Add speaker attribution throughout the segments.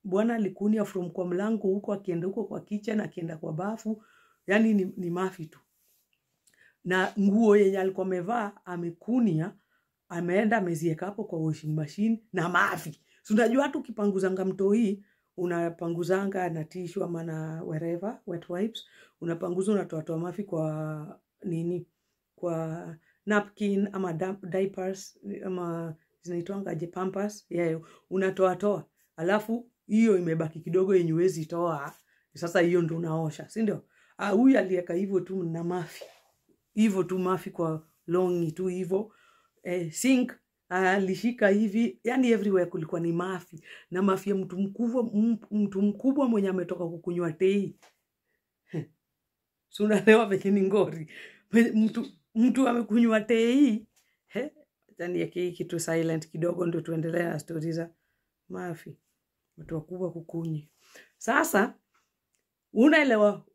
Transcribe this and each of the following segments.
Speaker 1: bwana alikunia from kwa mlango huko, akienda huko kwa kitchen, akienda kwa bafu, yani ni mafi tu. Na nguo yenye alikuwa amevaa amekunia, ameenda amezieka hapo kwa washing machine na mafi. So unajua hata ukipanguzanga mtoi, unapanguzanga na tissue ama na wherever, wet wipes, unapanguza unatoa mafi kwa nini? Kwa napkin ama diapers ama zinaitwanga je, pampers, unatoa. Alafu hiyo imebaki kidogo yenye huwezi toa, sasa hiyo ndo unaosha, si ndio? Huyu aliweka hivyo tu na mafi. Hivyo tu mafi kwa longi tu hivyo. Sink alishika hivi, yani everywhere kulikuwa ni mafi. Na mafi ya mtu mkubwa mwenye ametoka kukunywa tei. So unaelewa venye ni ngori. Mtu amekunywa tei. Tani ya kitu silent kidogo ndio tuendelea na story za mafi. Watu wakubwa kukunyi. Sasa unaelewa,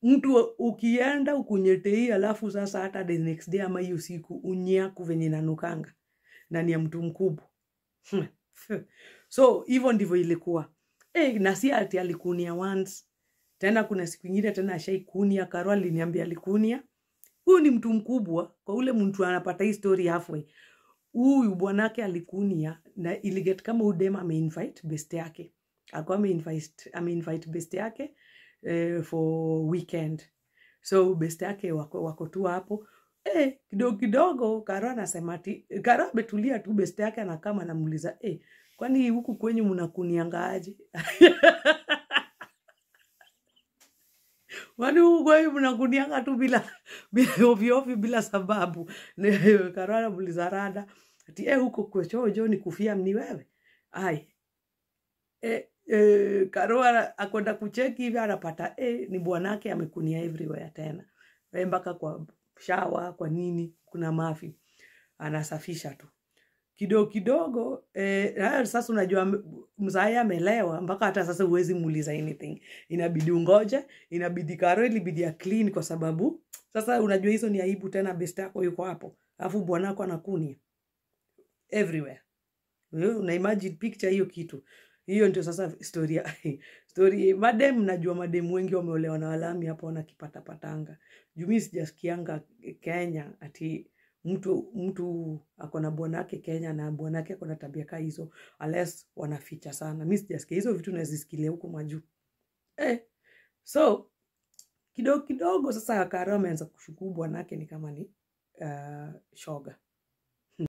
Speaker 1: mtu ukienda ukunywe tei alafu sasa hata the next day ama hiyo siku unyaku venye nanukanga na ni ya mtu mkubwa. So hivyo ndivyo ilikuwa. Na si ati alikunia once. Tena kuna siku nyingine tena ashaikunia. Karo aliniambia alikunia. Huyu ni mtu mkubwa, kwa ule mtu anapata hii story halfway. Huyu bwanake alikunia na iliget kama udema ameinvite best yake. Alikuwa ameinvite best yake for weekend. So best yake wako tu hapo. Kidogo Karo anasema ati Karo ametulia tu, best yake anakama anamuuliza, kwani huku kwenyu mnakunianga aje? Wani huku kwenyu mnakunianga tu bila ovyo bila sababu. Karo anamuuliza rada ati huko kwechojo ni kufia mni wewe? Karo akwenda kucheki hivi anapata ni bwanake amekunia everywhere tena. Mpaka kwa shower, kwa nini kuna mafi. Anasafisha tu. Kidogo sasa unajua mzaya amelewa mpaka hata sasa huwezi muuliza anything. Inabidi ungoje, inabidi Karo ilibidi ya clean kwa sababu sasa unajua hizo ni aibu tena, best yako yuko hapo. Alafu bwanako anakunia everywhere. Una imagine picture hiyo kitu. Hiyo ndio sasa story madem. Najua madem wengi wameolewa na walami hapo wanakipata patanga. Mimi sijasikianga Kenya ati mtu akona bwanake Kenya na bwanake akona tabia kama hizo, unless wanaficha sana. Mimi sijasikia hizo vitu, nazisikilia huko majuu. So kidogo sasa Karo ameanza kushuku bwanake ni kama ni shoga.